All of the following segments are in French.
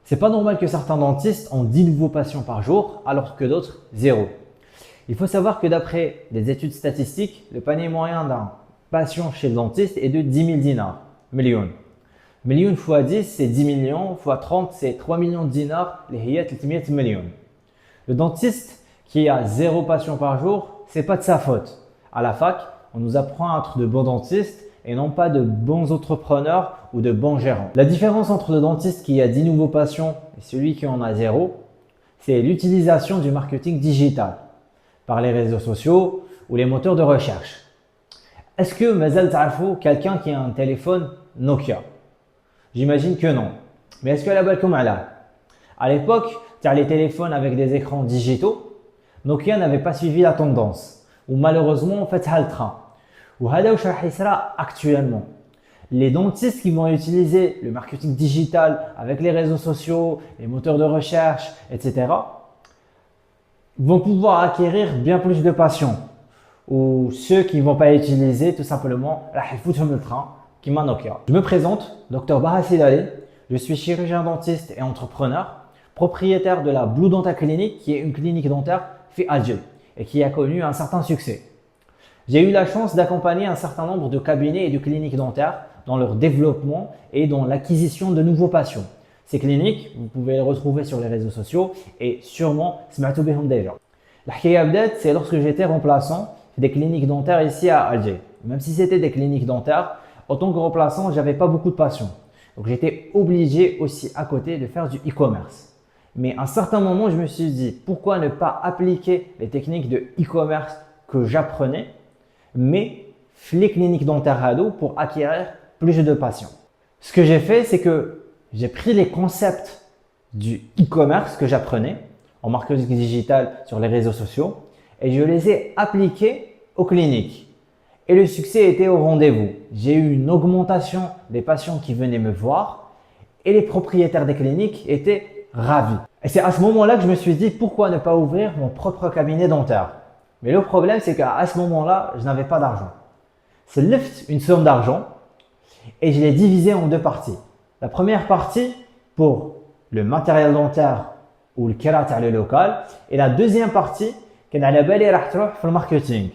C'est pas normal que certains dentistes ont 10 nouveaux patients par jour alors que d'autres 0. Il faut savoir que d'après des études statistiques, le panier moyen d'un patient chez le dentiste est de 10 000 dinars, millions. Million fois 10 c'est 10 millions, fois 30 c'est 3 millions de dinars, les hiyat 300 millions. Le dentiste qui a 0 patient par jour, c'est pas de sa faute. À la fac, on nous apprend à être de bons dentistes et non pas de bons entrepreneurs ou de bons gérants. La différence entre le dentiste qui a 10 nouveaux patients et celui qui en a 0, c'est l'utilisation du marketing digital par les réseaux sociaux ou les moteurs de recherche. Est-ce que mazal ta'rfou quelqu'un qui a un téléphone Nokia? J'imagine que non. Mais est-ce que la balle comme là? À l'époque, les téléphones avec des écrans digitaux, Nokia n'avait pas suivi la tendance. Ou malheureusement, on fait le train. Ou actuellement. Les dentistes qui vont utiliser le marketing digital avec les réseaux sociaux, les moteurs de recherche, etc. vont pouvoir acquérir bien plus de patients. Ou ceux qui ne vont pas utiliser tout simplement le train qui m'a Nokia. Je me présente, Dr Bahassil Ali. Je suis chirurgien dentiste et entrepreneur, propriétaire de la Blue Dental Clinic qui est une clinique dentaire fait Alger et qui a connu un certain succès. J'ai eu la chance d'accompagner un certain nombre de cabinets et de cliniques dentaires dans leur développement et dans l'acquisition de nouveaux patients. Ces cliniques, vous pouvez les retrouver sur les réseaux sociaux et sûrement smartou bihom déjà. La Abdel, c'est lorsque j'étais remplaçant des cliniques dentaires ici à Alger. Même si c'était des cliniques dentaires, en tant que remplaçant, j'avais pas beaucoup de patients. Donc j'étais obligé aussi à côté de faire du e-commerce. Mais à un certain moment, je me suis dit pourquoi ne pas appliquer les techniques de e-commerce que j'apprenais, mais les cliniques dentaires Hado pour acquérir plus de patients. Ce que j'ai fait, c'est que j'ai pris les concepts du e-commerce que j'apprenais en marketing digital sur les réseaux sociaux et je les ai appliqués aux cliniques. Et le succès était au rendez-vous. J'ai eu une augmentation des patients qui venaient me voir et les propriétaires des cliniques étaient ravis. Et c'est à ce moment-là que je me suis dit pourquoi ne pas ouvrir mon propre cabinet dentaire. Mais le problème, c'est qu'à ce moment-là, je n'avais pas d'argent. C'est une somme d'argent et je l'ai divisé en deux parties. La première partie pour le matériel dentaire ou le kirat le local et la deuxième partie qui est à la belle et le marketing.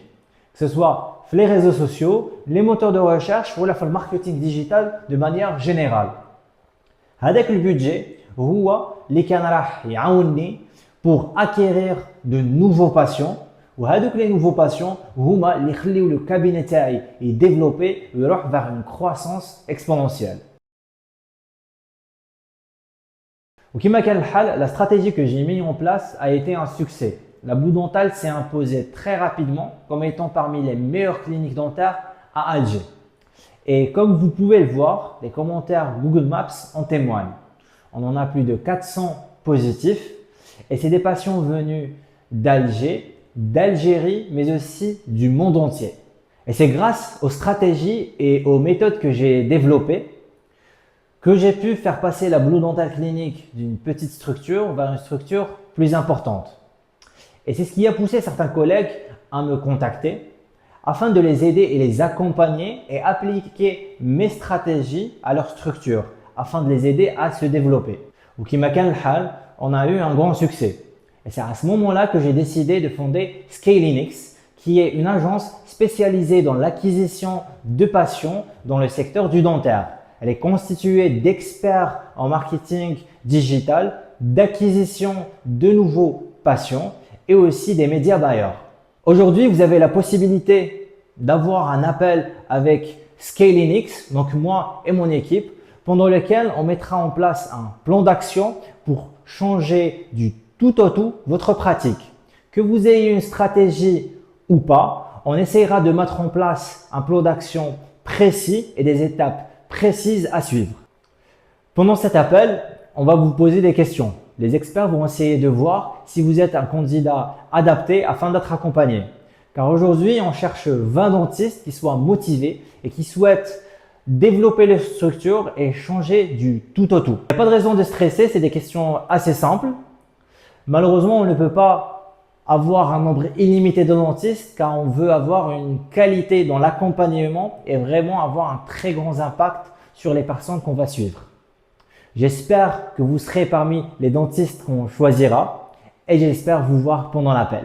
Que ce soit les réseaux sociaux, les moteurs de recherche ou le marketing digital de manière générale. Avec le budget, هو اللي كان راح يعاونني pour acquérir de nouveaux patients. وهذوك les nouveaux patients هما اللي يخليو le cabinet تاعي يديفلوبي ويروح vers une croissance exponentielle. وكما كان الحال, la stratégie que j'ai mis en place a été un succès. La Blue Dental s'est imposée très rapidement comme étant parmi les meilleures cliniques dentaires à Alger. Et comme vous pouvez le voir, les commentaires Google Maps en témoignent. On en a plus de 400 positifs et c'est des patients venus d'Alger, d'Algérie, mais aussi du monde entier. Et c'est grâce aux stratégies et aux méthodes que j'ai développées que j'ai pu faire passer la Blue Dental Clinic d'une petite structure vers une structure plus importante. Et c'est ce qui a poussé certains collègues à me contacter afin de les aider et les accompagner et appliquer mes stratégies à leur structure afin de les aider à se développer. Ou qui m'a hal, on a eu un grand succès. Et c'est à ce moment-là que j'ai décidé de fonder Scalinix, qui est une agence spécialisée dans l'acquisition de patients dans le secteur du dentaire. Elle est constituée d'experts en marketing digital, d'acquisition de nouveaux patients et aussi des médias buyers. Aujourd'hui, vous avez la possibilité d'avoir un appel avec Scalinix, donc moi et mon équipe, pendant lequel on mettra en place un plan d'action pour changer du tout au tout votre pratique. Que vous ayez une stratégie ou pas, on essaiera de mettre en place un plan d'action précis et des étapes précises à suivre. Pendant cet appel, on va vous poser des questions. Les experts vont essayer de voir si vous êtes un candidat adapté afin d'être accompagné. Car aujourd'hui, on cherche 20 dentistes qui soient motivés et qui souhaitent développer les structures et changer du tout au tout. Il n'y a pas de raison de stresser, c'est des questions assez simples. Malheureusement, on ne peut pas avoir un nombre illimité de dentistes car on veut avoir une qualité dans l'accompagnement et vraiment avoir un très grand impact sur les personnes qu'on va suivre. J'espère que vous serez parmi les dentistes qu'on choisira et j'espère vous voir pendant l'appel.